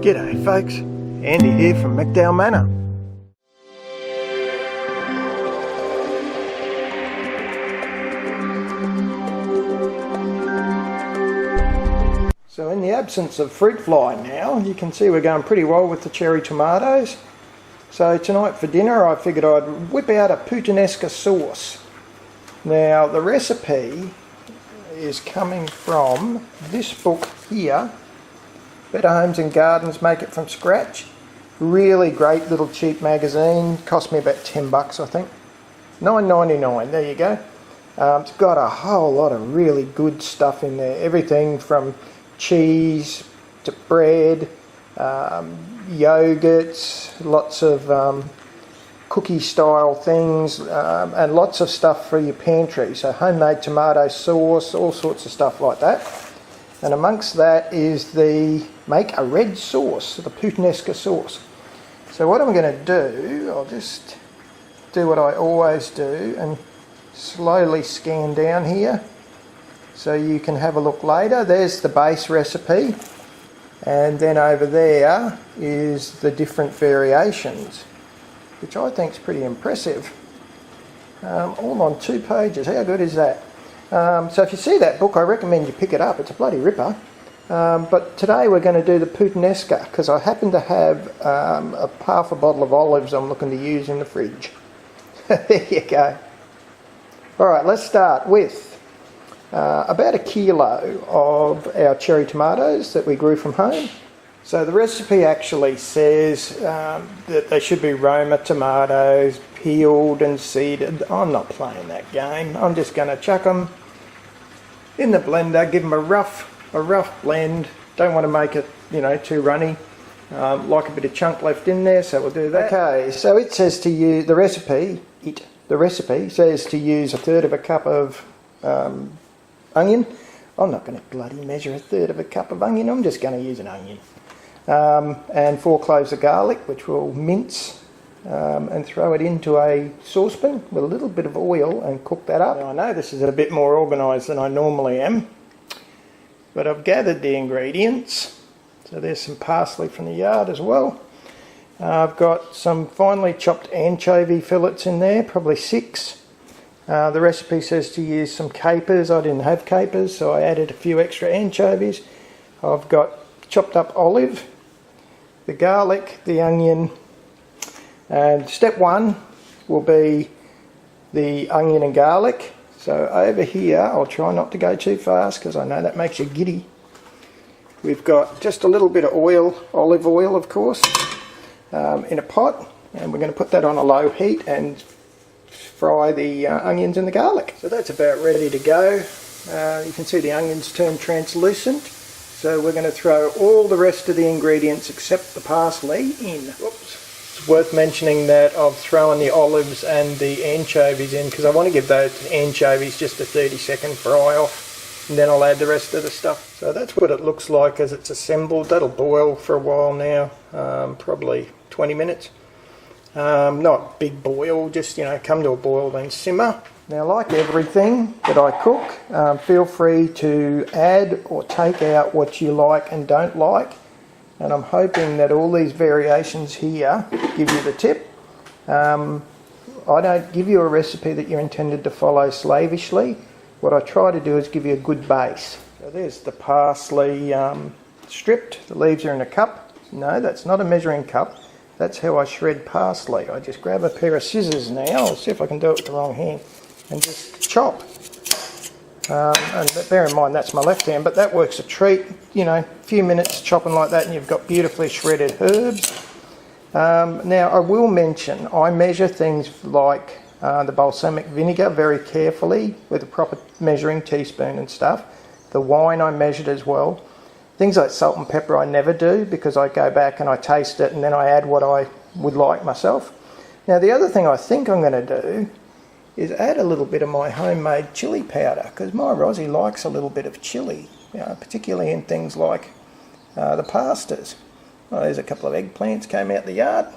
G'day folks, Andy here from McDowall Manor. So in the absence of fruit fly now, you can see we're going pretty well with the cherry tomatoes. So tonight for dinner I figured I'd whip out a Puttanesca sauce. Now the recipe is coming from this book here, Better Homes and Gardens Make It From Scratch. Really great little cheap magazine, cost me about $10 I think. $9.99, there you go. It's got a whole lot of really good stuff in there, everything from cheese to bread, yogurts, lots of cookie style things, and lots of stuff for your pantry. So homemade tomato sauce, all sorts of stuff like that. And amongst that is the make a red sauce, the Puttanesca sauce. So what I'm going to do, I'll just do what I always do and slowly scan down here so you can have a look later. There's the base recipe, and then over there is the different variations, which I think is pretty impressive. All on 2 pages. How good is that? So if you see that book, I recommend you pick it up. It's a bloody ripper. But today we're going to do the Puttanesca because I happen to have a half a bottle of olives I'm looking to use in the fridge. There you go. Alright, let's start with about 1 kilo of our cherry tomatoes that we grew from home. So the recipe actually says that they should be Roma tomatoes, peeled and seeded. I'm not playing that game. I'm just going to chuck them in the blender, give them a rough blend. Don't want to make it, too runny. Like a bit of chunk left in there, so we'll do that. Okay, so it says to use the recipe says to use 1/3 cup of onion. I'm not going to bloody measure 1/3 cup of onion. I'm just going to use an onion. And 4 cloves of garlic, which we'll mince and throw it into a saucepan with a little bit of oil and cook that up. Now, I know this is a bit more organised than I normally am, but I've gathered the ingredients. So there's some parsley from the yard as well. I've got some finely chopped anchovy fillets in there, probably 6. The recipe says to use some capers. I didn't have capers, so I added a few extra anchovies. I've got chopped up olive, the garlic, the onion, and step 1 will be the onion and garlic. So over here, I'll try not to go too fast because I know that makes you giddy. We've got just a little bit of oil, olive oil of course, in a pot, and we're going to put that on a low heat and fry the onions and the garlic. So that's about ready to go. You can see the onions turn translucent. So we're going to throw all the rest of the ingredients except the parsley in. Whoops. It's worth mentioning that I've thrown the olives and the anchovies in because I want to give those anchovies just a 30-second fry off, and then I'll add the rest of the stuff. So that's what it looks like as it's assembled. That'll boil for a while now, probably 20 minutes. Not big boil, just come to a boil then simmer. Now, like everything that I cook, feel free to add or take out what you like and don't like, and I'm hoping that all these variations here give you the tip. I don't give you a recipe that you're intended to follow slavishly. What I try to do is give you a good base. So there's the parsley stripped. The leaves are in a cup. No, that's not a measuring cup. That's how I shred parsley. I just grab a pair of scissors now. I'll see if I can do it with the wrong hand. And just chop. And bear in mind that's my left hand, but that works a treat. A few minutes chopping like that and you've got beautifully shredded herbs. Now I will mention, I measure things like the balsamic vinegar very carefully with a proper measuring teaspoon and stuff. The wine I measured as well. Things like salt and pepper I never do because I go back and I taste it and then I add what I would like myself. Now the other thing I think I'm going to do is add a little bit of my homemade chili powder because my Rosie likes a little bit of chili, particularly in things like the pastas. Well, there's a couple of eggplants came out the yard.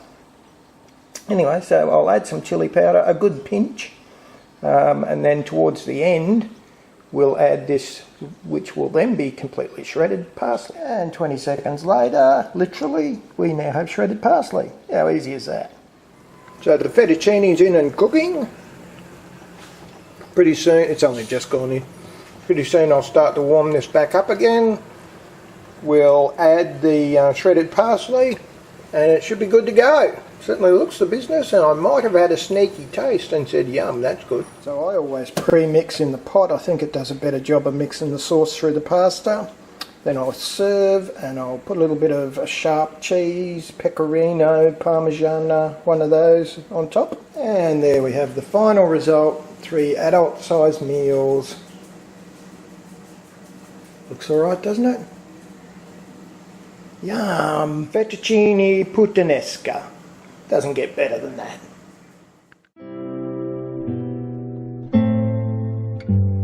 Anyway, so I'll add some chili powder, a good pinch, and then towards the end we'll add this, which will then be completely shredded parsley. And 20 seconds later, literally, we now have shredded parsley. How easy is that? So the fettuccine's in and cooking. Pretty soon, it's only just gone in. Pretty soon I'll start to warm this back up again. We'll add the shredded parsley and it should be good to go. Certainly looks the business, and I might have had a sneaky taste and said, yum, that's good. So I always pre-mix in the pot. I think it does a better job of mixing the sauce through the pasta. Then I'll serve, and I'll put a little bit of a sharp cheese, pecorino, parmigiana, one of those on top. And there we have the final result, 3 adult-sized meals. Looks alright, doesn't it? Yum, fettuccine puttanesca. Doesn't get better than that.